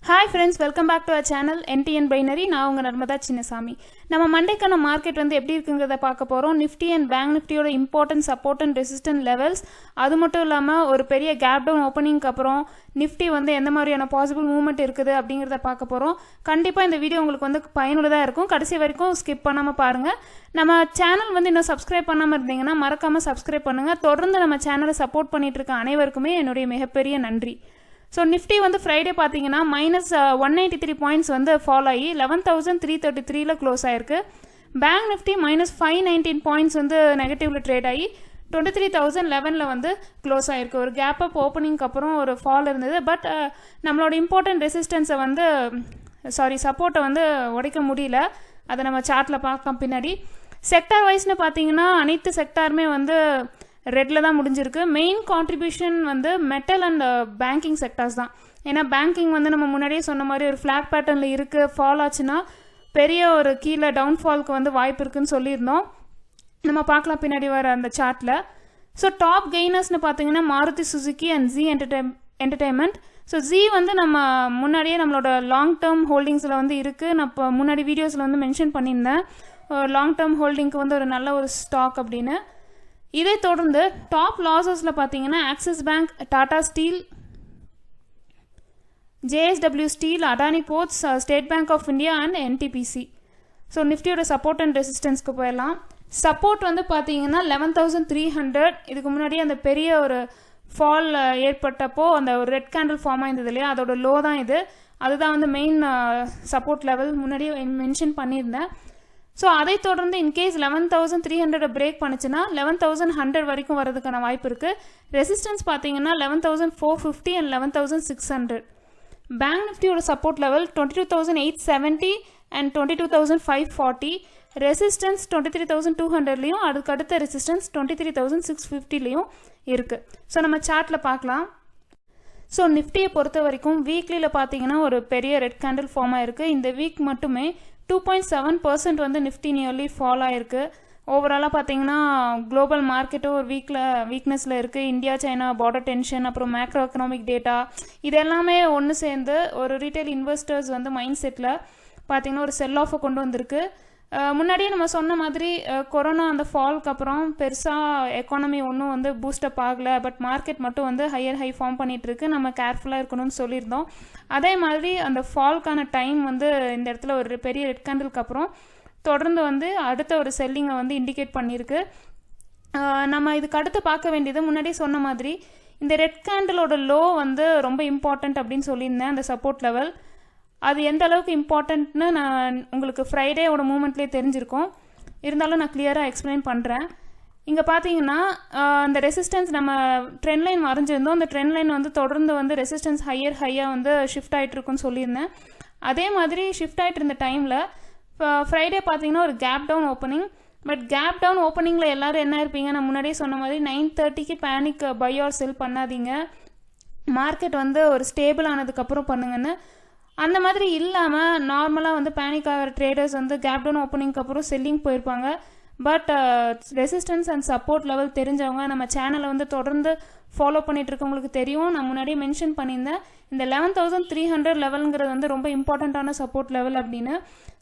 Hi friends, welcome back to our channel Nifty and Brainery. நான் உங்க Narmada Chinnasamy. நம்ம மண்டேக்கான market வந்து எப்படி இருக்குங்கிறத பார்க்க போறோம். Nifty and Bankniftyயோட important support and resistance levels, அது மட்டும் இல்லாம ஒரு பெரிய gap down openingக்கு அப்புறம் Nifty வந்து எந்த மாதிரியான possible movement இருக்குது அப்படிங்கறத பார்க்க போறோம். கண்டிப்பா இந்த வீடியோ உங்களுக்கு வந்து பயனுள்ளதா இருக்கும். கடைசி வரைக்கும் skip பண்ணாம பாருங்க. நம்ம சேனல் வந்து இன்னும் subscribe பண்ணாம இருந்தீங்கன்னா மறக்காம subscribe பண்ணுங்க. தொடர்ந்து நம்ம சேனலை சப்போர்ட் பண்ணிட்டு இருக்க அனைவருக்குமே என்னுடைய மிகப்பெரிய நன்றி. So Nifty வந்து Friday பாத்தீங்கன்னா -193 பாயிண்ட்ஸ் வந்து ஃபால் ஆகி 11333ல க்ளோஸ் ஆயிருக்கு. பேங்க் நிஃப்டி -519 பாயிண்ட்ஸ் வந்து நெகட்டிவ்ல ட்ரேட் ஆகி 23011ல வந்து க்ளோஸ் ஆயிருக்கு. ஒரு கேப் அப் ஓப்பனிங்க்கு அப்புறம் ஒரு ஃபால் இருந்தது. பட் நம்மளோட இம்பார்ட்டன்ட் ரெசிஸ்டன்ஸை வந்து சப்போர்ட்டை வந்து உடைக்க முடியல. அதை நம்ம சார்ட்ல பார்க்கலாம் பின்னாடி. செக்டார் வைஸ்னு பார்த்தீங்கன்னா அனைத்து செக்டாருமே வந்து ரெட்டில் தான் முடிஞ்சிருக்கு. மெயின் கான்ட்ரிபியூஷன் வந்து மெட்டல் அண்ட் பேங்கிங் செக்டார்ஸ் தான். ஏன்னா பேங்கிங் வந்து நம்ம முன்னாடியே சொன்ன மாதிரி ஒரு ஃப்ளாக் பேட்டர்னில் இருக்குது. ஃபால் ஆச்சுன்னா பெரிய ஒரு கீழே டவுன்ஃபால்க்கு வந்து வாய்ப்பு இருக்குன்னு சொல்லியிருந்தோம். நம்ம பார்க்கலாம் பின்னாடி வர அந்த சார்ட்டில். ஸோ டாப் கெய்னர்ஸ்னு பார்த்தீங்கன்னா Maruti Suzuki and G entertainment. So G வந்து நம்ம முன்னாடியே நம்மளோட லாங் டேர்ம் ஹோல்டிங்ஸில் வந்து இருக்குது. நான் இப்போ முன்னாடி வீடியோஸில் வந்து மென்ஷன் பண்ணியிருந்தேன் லாங் டேர்ம் ஹோல்டிங்க்கு வந்து ஒரு நல்ல ஒரு ஸ்டாக் அப்படின்னு. இதை தொடர்ந்து டாப் லாசஸில் பார்த்தீங்கன்னா Axis bank, Tata steel, JSW steel, Adani ports, state bank of India and NTPC. So நிஃப்டியோட சப்போர்ட் அண்ட் ரெசிஸ்டன்ஸ்க்கு போயிடலாம். சப்போர்ட் வந்து பார்த்தீங்கன்னா 11300. இதுக்கு முன்னாடி அந்த பெரிய ஒரு ஃபால் ஏற்பட்டப்போ அந்த ஒரு ரெட் கேண்டில் ஃபார்ம் ஆயிருந்தது இல்லையா, அதோட லோ தான் இது. அதுதான் வந்து மெயின் சப்போர்ட் லெவல் முன்னாடியே மென்ஷன் பண்ணியிருந்தேன். ஸோ அதை தொடர்ந்து இன்கேஸ் 11300 பிரேக் பண்ணுச்சுன்னா 11100 வரைக்கும் வரதுக்கான வாய்ப்பு இருக்குது. ரெசிஸ்டன்ஸ் பார்த்தீங்கன்னா 11450 அண்ட் 11600. பேங்க் நிஃப்டியோட சப்போர்ட் லெவல் 22870 அண்ட் 22540. ரெசிஸ்டன்ஸ் 23200லையும் அதுக்கு அடுத்த ரெசிஸ்டன்ஸ் 23650லையும் இருக்குது. ஸோ நம்ம சார்ட்டில் பார்க்கலாம். ஸோ நிஃப்டியை பொறுத்த வரைக்கும் வீக்லியில் பார்த்தீங்கன்னா ஒரு பெரிய ரெட் கேண்டில் ஃபார்ம் ஆயிருக்கு. இந்த வீக் மட்டுமே 2.7% வந்து நிஃப்டி நியர்லி ஃபால் ஆயிருக்கு. ஓவராலாக பார்த்தீங்கன்னா குளோபல் மார்க்கெட்டும் ஒரு வீக்னஸில் இருக்குது. இந்தியா சைனா பார்டர் டென்ஷன், அப்புறம் மேக்ரோ எக்கனாமிக் டேட்டா, இது எல்லாமே ஒன்று சேர்ந்து ஒரு ரீட்டைல் இன்வெஸ்டர்ஸ் வந்து மைண்ட் செட்டில் பார்த்தீங்கன்னா ஒரு செல் ஆஃபை கொண்டு வந்திருக்கு. முன்னாடியே நம்ம சொன்ன மாதிரி கொரோனா அந்த ஃபால்க்கு அப்புறம் பெருசாக எக்கானமி ஒன்றும் வந்து பூஸ்டப் ஆகலை. பட் மார்க்கெட் மட்டும் வந்து ஹையர் ஹை ஃபார்ம் பண்ணிகிட்ருக்கு. நம்ம கேர்ஃபுல்லாக இருக்கணும்னு சொல்லியிருந்தோம். அதே மாதிரி அந்த ஃபால்க்கான டைம் வந்து இந்த இடத்துல ஒரு பெரிய ரெட் கேண்டிலுக்கு அப்புறம் தொடர்ந்து வந்து அடுத்த ஒரு செல்லிங்கை வந்து இண்டிகேட் பண்ணியிருக்கு. நம்ம இதுக்கு அடுத்து பார்க்க வேண்டியது முன்னாடியே சொன்ன மாதிரி இந்த ரெட் கேண்டிலோட லோ வந்து ரொம்ப இம்பார்ட்டண்ட் அப்படின்னு சொல்லியிருந்தேன். அந்த சப்போர்ட் லெவல் அது எந்த அளவுக்கு இம்பார்ட்டன்ட்னு நான் உங்களுக்கு ஃப்ரைடேவோட மூமெண்ட்லேயே தெரிஞ்சிருக்கோம். இருந்தாலும் நான் கிளியராக எக்ஸ்பிளைன் பண்ணுறேன். இங்கே பார்த்தீங்கன்னா அந்த ரெசிஸ்டன்ஸ் நம்ம ட்ரெண்ட் லைன் வரைஞ்சிருந்தோம். அந்த ட்ரெண்ட் லைன் வந்து தொடர்ந்து வந்து ரெசிஸ்டன்ஸ் ஹையாக வந்து ஷிஃப்ட் ஆகிட்டு இருக்குன்னு சொல்லியிருந்தேன். அதே மாதிரி ஷிஃப்ட் ஆகிட்டு இருந்த டைமில் ஃப்ரைடே பார்த்தீங்கன்னா ஒரு gap down opening. But gap down ஓப்பனிங்கில் எல்லோரும் என்ன இருப்பீங்க, நான் முன்னாடியே சொன்ன மாதிரி 9:30க்கு பேனிக் பை ஆர் செல் பண்ணாதீங்க, மார்க்கெட் வந்து ஒரு ஸ்டேபிள் ஆனதுக்கப்புறம் பண்ணுங்கன்னு. அந்த மாதிரி இல்லாமல் நார்மலாக வந்து பேனிக் ஆகிற ட்ரேடர்ஸ் வந்து கேப் டவுன் ஓப்பனிங்க்கு அப்புறம் செல்லிங் போயிருப்பாங்க. But resistance and support level தெரிஞ்சவங்க நம்ம சேனலை வந்து தொடர்ந்து ஃபாலோ பண்ணிட்டு இருக்கவங்களுக்கு தெரியும். நான் முன்னாடியே மென்ஷன் பண்ணியிருந்தேன் இந்த 11300 லெவலுங்கிறது வந்து ரொம்ப இம்பார்ட்டண்ட்டான சப்போர்ட் லெவல் அப்படின்னு.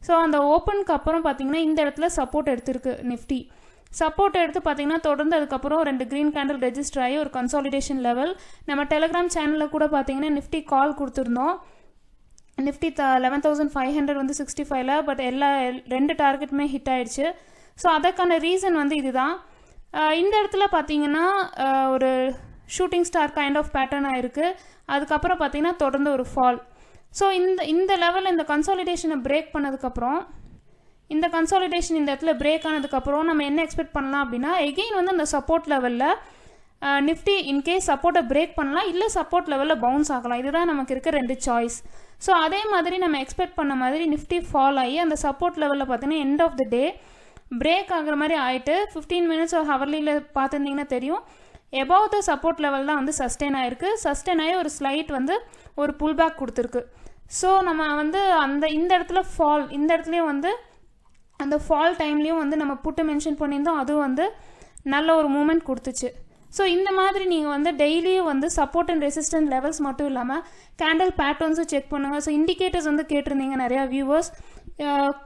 ஸோ அந்த ஓப்பனுக்கு அப்புறம் பார்த்தீங்கன்னா இந்த இடத்துல சப்போர்ட் எடுத்திருக்கு நிஃப்டி. சப்போர்ட் எடுத்து பார்த்தீங்கன்னா தொடர்ந்து அதுக்கப்புறம் 2 க்ரீன் கேண்டில் ரெஜிஸ்டர் ஆகி ஒரு கன்சாலிடேஷன் லெவல். நம்ம டெலிகிராம் சேனலில் கூட பார்த்தீங்கன்னா நிஃப்டி கால் கொடுத்துருந்தோம். நிஃப்டி 11500 வந்து 65ல, பட் எல்லா 2 டார்கெட்டுமே ஹிட் ஆயிடுச்சு. ஸோ அதற்கான ரீசன் வந்து இதுதான். இந்த இடத்துல பார்த்தீங்கன்னா ஒரு ஷூட்டிங் ஸ்டார் கைண்ட் ஆஃப் பேட்டர்னாக இருக்குது. அதுக்கப்புறம் பார்த்தீங்கன்னா தொடர்ந்து ஒரு ஃபால். ஸோ இந்த லெவலில் இந்த கன்சாலிடேஷனை பிரேக் பண்ணதுக்கப்புறம் இந்த கன்சாலிடேஷன் இந்த இடத்துல பிரேக் ஆனதுக்கப்புறம் நம்ம என்ன எக்ஸ்பெக்ட் பண்ணலாம் அப்படின்னா எகெயின் வந்து அந்த சப்போர்ட் லெவலில் நிஃப்டி இன்கேஸ் சப்போர்ட்டை பிரேக் பண்ணலாம், இல்லை சப்போர்ட் லெவலில் பவுன்ஸ் ஆகலாம். இதுதான் நமக்கு இருக்க 2 சாய்ஸ். ஸோ அதே மாதிரி நம்ம எக்ஸ்பெக்ட் பண்ண மாதிரி நிஃப்டி ஃபால் ஆகி அந்த சப்போர்ட் லெவலில் பார்த்தீங்கன்னா end of the day break ஆகிற மாதிரி ஆகிட்டு 15 மினிட்ஸ் ஒரு ஹவர்லியில் பார்த்துருந்தீங்கன்னா தெரியும் எபவ் த சப்போர்ட் லெவல் தான் வந்து சஸ்டெயின் ஆகிருக்கு. சஸ்டெயின் ஆகி ஒரு ஸ்லைட் வந்து ஒரு புல் பேக் கொடுத்துருக்கு. ஸோ நம்ம வந்து இந்த இடத்துல ஃபால், இந்த இடத்துலையும் வந்து அந்த ஃபால் டைம்லேயும் வந்து நம்ம புட்டு மென்ஷன் பண்ணியிருந்தோம். அதுவும் வந்து நல்ல ஒரு மூமெண்ட் கொடுத்துச்சு. ஸோ இந்த மாதிரி நீங்கள் வந்து டெய்லியும் வந்து சப்போர்ட் அண்ட் ரெசிஸ்டன்ட் லெவல்ஸ் மட்டும் இல்லாமல் கேண்டில் பேட்டர்ன்ஸும் செக் பண்ணுங்கள். ஸோ இண்டிகேட்டர்ஸ் வந்து கேட்டிருந்தீங்க நிறையா வியூவர்ஸ்.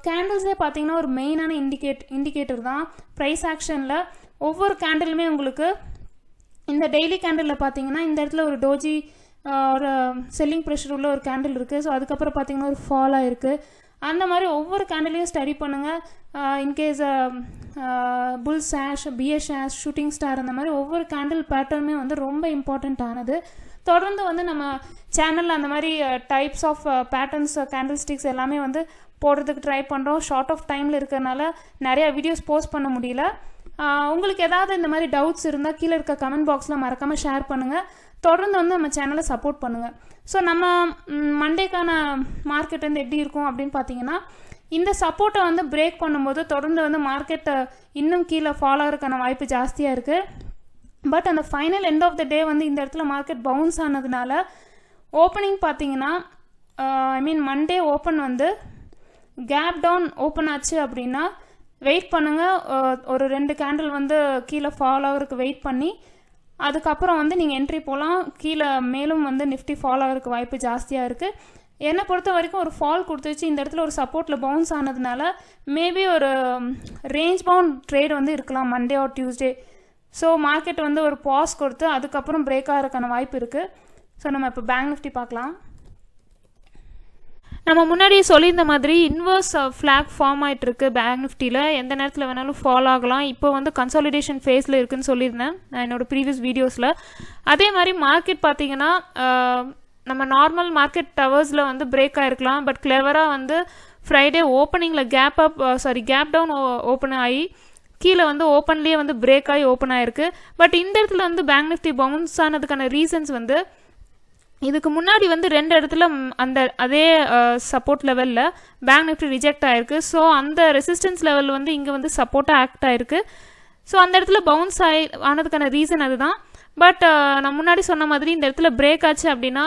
கேண்டில்ஸே பார்த்தீங்கன்னா ஒரு மெயினான இண்டிகேட்டர் தான் ப்ரைஸ் ஆக்ஷனில். ஒவ்வொரு கேண்டிலுமே உங்களுக்கு இந்த டெய்லி கேண்டிலில் பார்த்தீங்கன்னா இந்த இடத்துல ஒரு டோஜி ஒரு செல்லிங் ப்ரெஷர் உள்ள ஒரு கேண்டில் இருக்குது. ஸோ அதுக்கப்புறம் பார்த்தீங்கன்னா ஒரு ஃபாலாக இருக்குது. அந்த மாதிரி ஒவ்வொரு கேண்டிலையும் ஸ்டடி பண்ணுங்கள். இன்கேஸ் புல் ஷேஷ், பிஎஸ் ஷேஷ், ஷூட்டிங் ஸ்டார் அந்த மாதிரி ஒவ்வொரு கேண்டில் பேட்டர்னுமே வந்து ரொம்ப இம்பார்ட்டண்ட் ஆனது. தொடர்ந்து வந்து நம்ம சேனலில் அந்த மாதிரி types of patterns candlesticks எல்லாமே வந்து போடுறதுக்கு ட்ரை பண்ணுறோம். ஷார்ட் ஆஃப் டைமில் இருக்கிறனால நிறையா வீடியோஸ் போஸ்ட் பண்ண முடியல. உங்களுக்கு ஏதாவது இந்த மாதிரி டவுட்ஸ் இருந்தால் கீழே இருக்க கமெண்ட் பாக்ஸில் மறக்காமல் ஷேர் பண்ணுங்கள். தொடர்ந்து வந்து நம்ம சேனலை சப்போர்ட் பண்ணுங்கள். ஸோ நம்ம மண்டேக்கான மார்க்கெட் வந்து எப்படி இருக்கும் அப்படின்னு பார்த்தீங்கன்னா, இந்த சப்போர்ட்டை வந்து பிரேக் பண்ணும்போது தொடர்ந்து வந்து மார்க்கெட்டை இன்னும் கீழே ஃபாலோ ஆகிறதுக்கான வாய்ப்பு ஜாஸ்தியாக இருக்குது. பட் அந்த ஃபைனல் எண்ட் ஆஃப் த டே வந்து இந்த இடத்துல மார்க்கெட் பவுன்ஸ் ஆனதுனால ஓப்பனிங் பார்த்தீங்கன்னா மண்டே ஓப்பன் வந்து கேப் டவுன் ஓப்பன் ஆச்சு அப்படின்னா வெயிட் பண்ணுங்கள். ஒரு 2 கேண்டில் வந்து கீழே ஃபாலோ ஆகிறதுக்கு வெயிட் பண்ணி அதுக்கப்புறம் வந்து நீங்கள் என்ட்ரி போகலாம். கீழே மேலும் வந்து நிஃப்டி ஃபாலோ ஆகிறதுக்கு வாய்ப்பு ஜாஸ்தியாக இருக்குது. என்னை பொறுத்த வரைக்கும் ஒரு ஃபால் கொடுத்துச்சு. இந்த இடத்துல ஒரு சப்போர்ட்டில் பவுன்ஸ் ஆனதுனால மேபி ஒரு ரேஞ்ச் பவுண்ட் ட்ரேட் வந்து இருக்கலாம் Monday R Tuesday. So market வந்து ஒரு பாஸ் கொடுத்து அதுக்கப்புறம் பிரேக் ஆகிறதுக்கான வாய்ப்பு இருக்குது. ஸோ நம்ம இப்போ பேங்க் நிஃப்டி பார்க்கலாம். நம்ம முன்னாடியே சொல்லியிருந்த மாதிரி இன்வர்ஸ் ஃப்ளாக் ஃபார்ம் ஆகிட்டுருக்கு பேங்க் நிஃப்டியில். எந்த நேரத்தில் வேணாலும் ஃபாலோ ஆகலாம். இப்போ வந்து கன்சாலிடேஷன் ஃபேஸில் இருக்குதுன்னு சொல்லியிருந்தேன் நான் என்னோடய ப்ரீவியஸ் வீடியோஸில். அதே மாதிரி மார்க்கெட் பார்த்திங்கன்னா நம்ம நார்மல் மார்க்கெட் டவர்ஸில் வந்து பிரேக் ஆகிருக்கலாம். பட் கிளவராக வந்து ஃப்ரைடே ஓப்பனிங்கில் கேப் டவுன் ஓப்பன் ஆகி கீழே வந்து ஓப்பன்லேயே வந்து பிரேக் ஆகி ஓப்பன் ஆகிருக்கு. பட் இந்த இடத்துல வந்து பேங்க் நிஃப்டி பவுன்ஸ் ஆனதுக்கான ரீசன்ஸ் வந்து இதுக்கு முன்னாடி வந்து 2 இடத்துல அதே சப்போர்ட் லெவலில் பேங்க் நிஃப்டி ரிஜெக்ட் ஆகிருக்கு. ஸோ அந்த ரெசிஸ்டன்ஸ் லெவல் வந்து இங்கே வந்து சப்போர்ட்டாக ஆக்ட் ஆகிருக்கு. ஸோ அந்த இடத்துல பவுன்ஸ் ஆனதுக்கான ரீசன் அதுதான். பட் நான் முன்னாடி சொன்ன மாதிரி இந்த இடத்துல பிரேக் ஆச்சு அப்படின்னா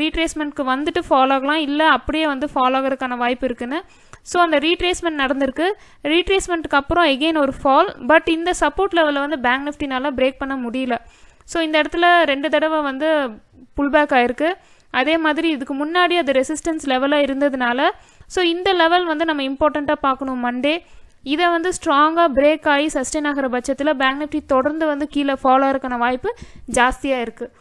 ரீட்ரேஸ்மெண்ட்க்கு வந்துட்டு ஃபாலோ ஆகலாம், இல்லை அப்படியே வந்து ஃபாலோ ஆகிறதுக்கான வாய்ப்பு இருக்குன்னு. ஸோ அந்த ரீட்ரேஸ்மெண்ட் நடந்திருக்கு. ரீட்ரேஸ்மெண்ட்டுக்கு அப்புறம் எகெயின் ஒரு ஃபால். பட் இந்த சப்போர்ட் லெவலில் வந்து பேங்க் நிஃப்டினால பிரேக் பண்ண முடியல. ஸோ இந்த இடத்துல 2 தடவை வந்து புல்பேக் ஆகிருக்கு. அதே மாதிரி இதுக்கு முன்னாடி அது ரெசிஸ்டன்ஸ் லெவலாக இருந்ததுனால ஸோ இந்த லெவல் வந்து நம்ம இம்பார்ட்டண்ட்டாக பார்க்கணும் மண்டே. இதை வந்து ஸ்ட்ராங்காக பிரேக் ஆகி சஸ்டெயின் ஆகிற பட்சத்தில் பேங்க் நிஃப்டி தொடர்ந்து வந்து கீழே ஃபாலோ ஆகிறதுக்கான வாய்ப்பு ஜாஸ்தியாக இருக்குது.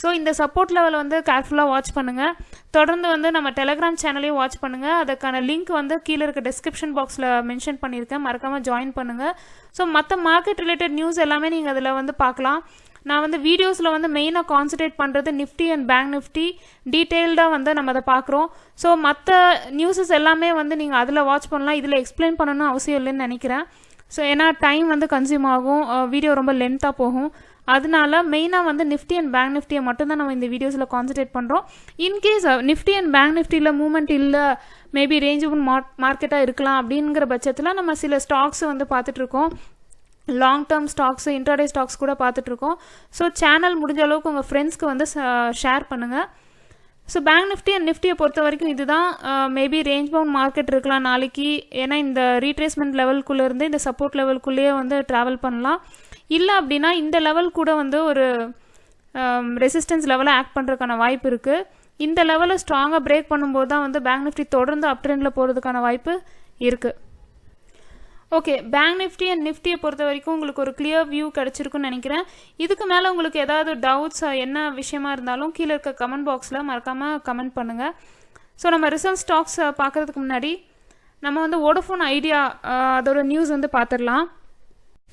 ஸோ இந்த சப்போர்ட் லெவலை வந்து கேர்ஃபுல்லாக வாட்ச் பண்ணுங்கள். தொடர்ந்து வந்து நம்ம டெலகிராம் சேனலையும் வாட்ச் பண்ணுங்கள். அதுக்கான லிங்க் வந்து கீழே இருக்க டிஸ்கிரிப்ஷன் பாக்ஸில் மென்ஷன் பண்ணியிருக்கேன், மறக்காமல் ஜாயின் பண்ணுங்கள். ஸோ மற்ற மார்க்கெட் ரிலேட்டட் நியூஸ் எல்லாமே நீங்கள் அதில் வந்து பார்க்கலாம். நான் வந்து வீடியோஸில் வந்து மெயினாக கான்சன்ட்ரேட் பண்ணுறது நிஃப்டி அண்ட் பேங்க் நிஃப்டி டீட்டெயில்டாக வந்து நம்ம அதை பார்க்குறோம். ஸோ மற்ற நியூஸஸ் எல்லாமே வந்து நீங்கள் அதில் வாட்ச் பண்ணலாம். இதில் எக்ஸ்பிளைன் பண்ணணும்னு அவசியம் இல்லைன்னு நினைக்கிறேன். ஸோ ஏன்னா டைம் வந்து கன்சியூம் ஆகும், வீடியோ ரொம்ப லென்த்தாக போகும். அதனால மெயினாக வந்து நிஃப்டி அண்ட் பேங்க் நிஃப்டியை மட்டும்தான் நம்ம இந்த வீடியோஸில் கான்சன்ட்ரேட் பண்ணுறோம். இன்கேஸ் நிஃப்டி அண்ட் பேங்க் நிஃப்டியில் மூவ்மெண்ட் இல்லை, மேபி ரேஞ்ச் மார்க்கெட்டாக இருக்கலாம் அப்படிங்கிற பட்சத்தில் நம்ம சில ஸ்டாக்ஸை வந்து பார்த்துட்ருக்கோம். Long term stocks, intraday stocks கூட பார்த்துட்ருக்கோம். ஸோ சேனல் முடிஞ்ச அளவுக்கு உங்கள் ஃப்ரெண்ட்ஸ்க்கு வந்து ஷேர் பண்ணுங்கள். ஸோ பேங்க் நிஃப்டி அண்ட் நிஃப்டியை பொறுத்த வரைக்கும் இதுதான். மேபி ரேஞ்ச் பவுண்ட் மார்க்கெட் இருக்கலாம் நாளைக்கு. ஏன்னா இந்த ரீட்ரேஸ்மெண்ட் லெவலுக்குள்ளேருந்து இந்த சப்போர்ட் லெவலுக்குள்ளேயே வந்து ட்ராவல் பண்ணலாம். இல்லை அப்படின்னா இந்த லெவல் கூட வந்து ஒரு ரெசிஸ்டன்ஸ் லெவலாக ஆக்ட் பண்ணுறதுக்கான வாய்ப்பு இருக்குது. இந்த லெவலை ஸ்ட்ராங்காக பிரேக் பண்ணும்போது தான் வந்து பேங்க் நிஃப்டி தொடர்ந்து அப் ட்ரெண்டில் போகிறதுக்கான வாய்ப்பு இருக்குது. ஓகே, பேங்க் நிஃப்டி அண்ட் நிஃப்டியை பொறுத்த வரைக்கும் உங்களுக்கு ஒரு கிளியர் வியூ கிடச்சிருக்குன்னு நினைக்கிறேன். இதுக்கு மேலே உங்களுக்கு ஏதாவது டவுட்ஸ் என்ன விஷயமா இருந்தாலும் கீழே இருக்க கமெண்ட் பாக்ஸில் மறக்காமல் கமெண்ட் பண்ணுங்கள். ஸோ நம்ம ரிசல்ட் ஸ்டாக்ஸ் பார்க்குறதுக்கு முன்னாடி நம்ம வந்து வோடஃபோன் ஐடியா அதோட நியூஸ் வந்து பார்த்துடலாம்.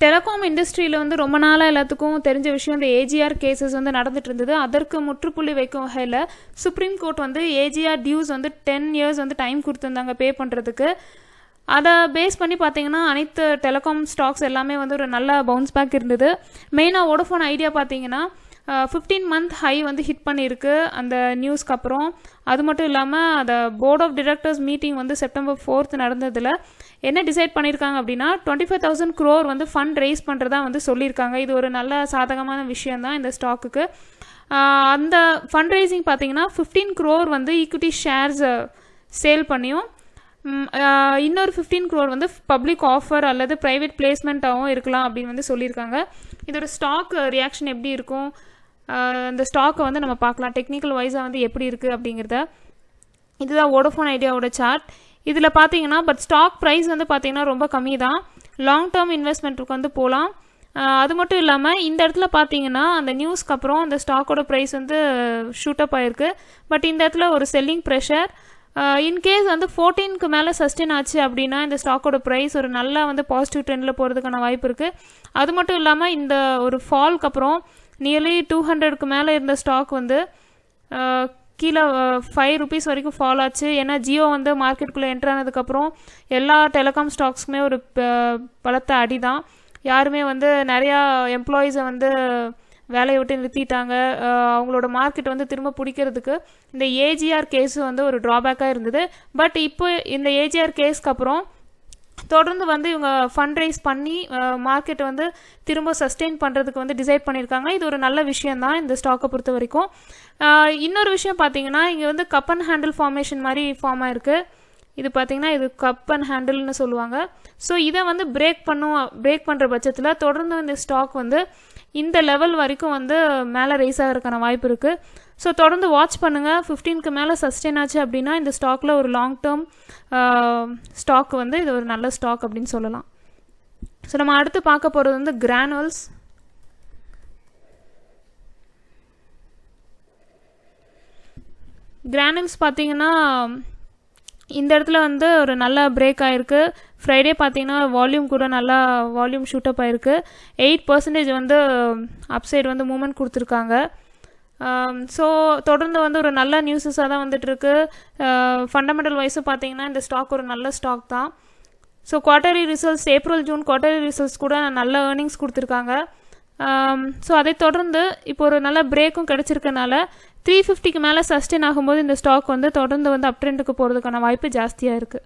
டெலிகாம் இண்டஸ்ட்ரியில் வந்து ரொம்ப நாளாக எல்லாத்துக்கும் தெரிஞ்ச விஷயம் இந்த ஏஜிஆர் கேசஸ் வந்து நடந்துட்டு இருந்தது. அதற்கு முற்றுப்புள்ளி வைக்கும் வகையில் சுப்ரீம் கோர்ட் வந்து ஏஜிஆர் டியூஸ் வந்து 10 years வந்து டைம் கொடுத்துருந்தாங்க பே பண்ணுறதுக்கு. அதை பேஸ் பண்ணி பார்த்தீங்கன்னா அனைத்து டெலிகாம் ஸ்டாக்ஸ் எல்லாமே வந்து ஒரு நல்ல பவுன்ஸ் பேக் இருந்தது. மெயினாக வோடஃபோன் ஐடியா பார்த்தீங்கன்னா 15 month ஹை வந்து ஹிட் பண்ணியிருக்கு அந்த நியூஸ்க்கு அப்புறம். அது மட்டும் இல்லாமல் அந்த போர்ட் ஆஃப் டிரெக்டர்ஸ் மீட்டிங் வந்து September 4th நடந்ததில் என்ன டிசைட் பண்ணியிருக்காங்க அப்படின்னா 25,000 crore வந்து ஃபண்ட் ரைஸ் பண்ணுறதா வந்து சொல்லியிருக்காங்க. இது ஒரு நல்ல சாதகமான விஷயந்தான் இந்த ஸ்டாக்குக்கு. அந்த ஃபண்ட் ரைசிங் பார்த்தீங்கன்னா 15 crore வந்து ஈக்விட்டி ஷேர்ஸ் சேல் பண்ணியும் இன்னொரு 15 crore வந்து பப்ளிக் ஆஃபர் அல்லது ப்ரைவேட் பிளேஸ்மெண்ட்டாகவும் இருக்கலாம் அப்படின்னு வந்து சொல்லியிருக்காங்க. இதோட ஸ்டாக் ரியாக்ஷன் எப்படி இருக்கும், இந்த ஸ்டாக்கை வந்து நம்ம பார்க்கலாம் டெக்னிக்கல் வைஸாக வந்து எப்படி இருக்குது அப்படிங்கிறத. இதுதான் வோடஃபோன் ஐடியாவோட சார்ட். இதில் பார்த்தீங்கன்னா பட் ஸ்டாக் ப்ரைஸ் வந்து பார்த்தீங்கன்னா ரொம்ப கம்மி தான். லாங் டேர்ம் இன்வெஸ்ட்மெண்ட்டுக்கு வந்து போகலாம். அது மட்டும் இல்லாமல் இந்த இடத்துல பார்த்தீங்கன்னா அந்த நியூஸ்க்கு அப்புறம் அந்த ஸ்டாக்கோட ப்ரைஸ் வந்து ஷூட்டப் ஆகிருக்கு. பட் இந்த இடத்துல ஒரு செல்லிங் ப்ரெஷர். இன்கேஸ் வந்து 14க்கு மேலே சஸ்டெயின் ஆச்சு அப்படின்னா இந்த ஸ்டாக்கோட ப்ரைஸ் ஒரு நல்லா வந்து பாசிட்டிவ் ட்ரெண்டில் போகிறதுக்கான வாய்ப்பு இருக்குது. அது மட்டும் இல்லாமல் இந்த ஒரு ஃபால்க்கு அப்புறம் நியர்லி 200க்கு மேலே இருந்த ஸ்டாக் வந்து கீழே 5 rupees வரைக்கும் ஃபால் ஆச்சு. ஏன்னா ஜியோ வந்து மார்க்கெட்டுக்குள்ளே என்ட்ரு ஆனதுக்கப்புறம் எல்லா டெலிகாம் ஸ்டாக்ஸுக்குமே ஒரு பலத்த அடி தான். யாருமே வந்து நிறையா எம்ப்ளாயீஸை வந்து வேலையை விட்டு நிறுத்திட்டாங்க. அவங்களோட மார்க்கெட் வந்து திரும்ப பிடிக்கிறதுக்கு இந்த ஏஜிஆர் கேஸு வந்து ஒரு ட்ராபேக்காக இருந்தது. பட் இப்போ இந்த ஏஜிஆர் கேஸ்க்கு அப்புறம் தொடர்ந்து வந்து இவங்க ஃபண்ட் ரைஸ் பண்ணி மார்க்கெட்டை வந்து திரும்ப சஸ்டெயின் பண்ணுறதுக்கு வந்து டிசைட் பண்ணியிருக்காங்க. இது ஒரு நல்ல விஷயந்தான் இந்த ஸ்டாக்கை பொறுத்த வரைக்கும். இன்னொரு விஷயம் பார்த்தீங்கன்னா இங்கே வந்து கப் அண்ட் ஹேண்டில் ஃபார்மேஷன் மாதிரி ஃபார்ம் ஆகிருக்கு. இது பார்த்திங்கன்னா இது கப் அண்ட் ஹேண்டில்னு சொல்லுவாங்க. ஸோ இதை வந்து பிரேக் பண்ணுற பட்சத்தில் தொடர்ந்து இந்த ஸ்டாக் வந்து இந்த லெவல் வரைக்கும் வந்து மேலே ரைஸ் ஆகிறதுக்கான வாய்ப்பு இருக்குது. ஸோ தொடர்ந்து வாட்ச் பண்ணுங்கள். 15க்கு மேலே சஸ்டெயின் ஆச்சு அப்படின்னா இந்த ஸ்டாக்கில் ஒரு லாங் டேர்ம் ஸ்டாக் வந்து இது ஒரு நல்ல ஸ்டாக் அப்படின்னு சொல்லலாம். ஸோ நம்ம அடுத்து பார்க்க போகிறது வந்து கிரானுவல்ஸ். கிரானுவல்ஸ் பார்த்தீங்கன்னா இந்த இடத்துல வந்து ஒரு நல்ல பிரேக் ஆகிருக்கு. ஃப்ரைடே பார்த்தீங்கன்னா வால்யூம் கூட நல்லா வால்யூம் ஷூட்டப் ஆகிருக்கு. 8% வந்து அப்சைடு வந்து மூமெண்ட் கொடுத்துருக்காங்க. ஸோ தொடர்ந்து வந்து ஒரு நல்ல நியூஸஸாக தான் வந்துட்டுருக்கு. ஃபண்டமெண்டல் வைஸும் பார்த்தீங்கன்னா இந்த ஸ்டாக் ஒரு நல்ல ஸ்டாக் தான். So quarterly results April June quarterly results கூட நல்ல ஏர்னிங்ஸ் கொடுத்துருக்காங்க. ஸோ அதை தொடர்ந்து இப்போ ஒரு நல்ல பிரேக்கும் கிடச்சிருக்கனால 350க்கு மேலே சஸ்டெயின் ஆகும்போது இந்த ஸ்டாக் வந்து தொடர்ந்து வந்து அப் ட்ரெண்டுக்கு போகிறதுக்கான வாய்ப்பு ஜாஸ்தியாக இருக்குது.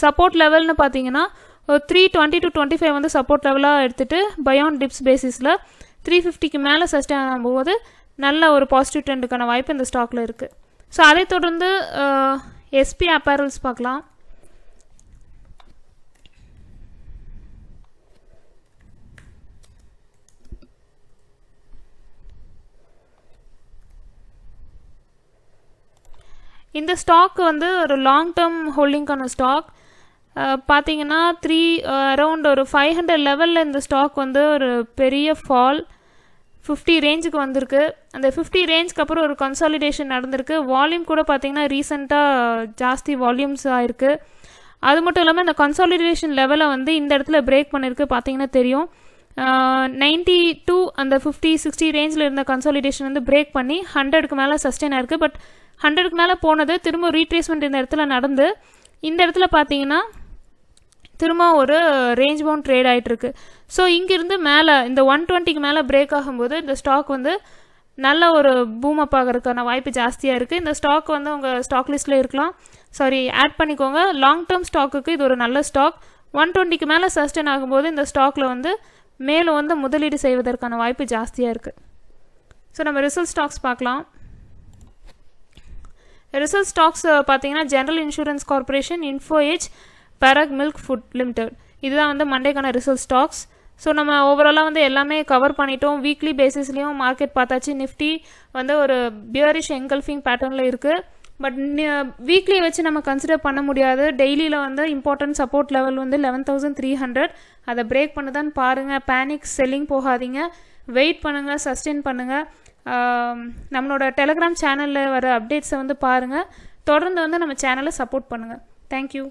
சப்போர்ட் லெவல்னு பார்த்தீங்கன்னா ஒரு 320 to 25 வந்து சப்போர்ட் லெவலாக எடுத்துகிட்டு பயாண்ட் டிப்ஸ் பேசிஸில் 350க்கு மேலே சஸ்டெயின் ஆகும்போது நல்ல ஒரு பாசிட்டிவ் ட்ரெண்டுக்கான வாய்ப்பு இந்த ஸ்டாக்கில் இருக்குது. ஸோ அதை தொடர்ந்து எஸ்பி அப்பேரல்ஸ் பார்க்கலாம். இந்த ஸ்டாக் வந்து ஒரு லாங் டேர்ம் ஹோல்டிங்கான ஸ்டாக். பார்த்தீங்கன்னா அரௌண்ட் ஒரு 500 லெவலில் இந்த ஸ்டாக் வந்து ஒரு பெரிய ஃபால் 50 ரேஞ்சுக்கு வந்திருக்கு. அந்த 50 ரேஞ்சுக்கு அப்புறம் ஒரு கன்சாலிடேஷன் நடந்திருக்கு. வால்யூம் கூட பார்த்தீங்கன்னா ரீசெண்டாக ஜாஸ்தி வால்யூம்ஸ் ஆகிருக்கு. அது மட்டும் இல்லாமல் இந்த கன்சாலிடேஷன் லெவலை வந்து இந்த இடத்துல பிரேக் பண்ணியிருக்கு. பார்த்தீங்கன்னா தெரியும் 92 அந்த 50-60 ரேஞ்சில் இருந்த கன்சாலிடேஷன் வந்து பிரேக் பண்ணி 100க்கு மேலே சஸ்டெயின் ஆயிருக்கு. பட் 100க்கு மேலே போனது திரும்ப ரீட்ரேஸ்மெண்ட் இந்த இடத்துல நடந்து இந்த இடத்துல பார்த்தீங்கன்னா திரும்ப ஒரு ரேஞ்ச் பவுண்ட் ட்ரேட் ஆகிட்டுருக்கு. ஸோ இங்கிருந்து மேலே இந்த 120க்கு மேலே பிரேக் ஆகும்போது இந்த ஸ்டாக் வந்து நல்ல ஒரு பூம் அப் ஆகிறதுக்கான வாய்ப்பு ஜாஸ்தியாக இருக்குது. இந்த ஸ்டாக் வந்து உங்கள் ஸ்டாக் லிஸ்ட்டில் இருக்கலாம், ஆட் பண்ணிக்கோங்க. லாங் டேர்ம் ஸ்டாக்குக்கு இது ஒரு நல்ல ஸ்டாக். 120க்கு மேலே சஸ்டெயின் ஆகும்போது இந்த ஸ்டாக்கில் வந்து மேலும் வந்து முதலீடு செய்வதற்கான வாய்ப்பு ஜாஸ்தியாக இருக்குது. ஸோ நம்ம ரிசல்ட் ஸ்டாக்ஸ் பார்க்கலாம். ரிசல்ட் ஸ்டாக்ஸ் பார்த்தீங்கன்னா general insurance corporation, info edge, Parag milk food limited. இதுதான் வந்து மண்டேக்கான ரிசல்ட் ஸ்டாக்ஸ். ஸோ நம்ம ஓவராலாக வந்து எல்லாமே கவர் பண்ணிட்டோம். வீக்லி பேசிஸ்லேயும் மார்க்கெட் பார்த்தாச்சு. நிஃப்டி வந்து ஒரு பியரிஷ் என்கல்ஃபிங் பேட்டர்னில் இருக்குது. பட் வீக்லி வச்சு நம்ம கன்சிடர் பண்ண முடியாது. டெய்லியில் வந்து இம்பார்ட்டன்ட் சப்போர்ட் லெவல் வந்து 11,300. அதை பிரேக் பண்ணுதான்னு பாருங்கள். பேனிக் செல்லிங் போகாதீங்க, வெயிட் பண்ணுங்கள், சஸ்டெயின் பண்ணுங்கள். நம்மளோட டெலிகிராம் சேனலில் வர அப்டேட்ஸை வந்து பாருங்கள். தொடர்ந்து வந்து நம்ம சேனலை சப்போர்ட் பண்ணுங்கள். தேங்க்யூ.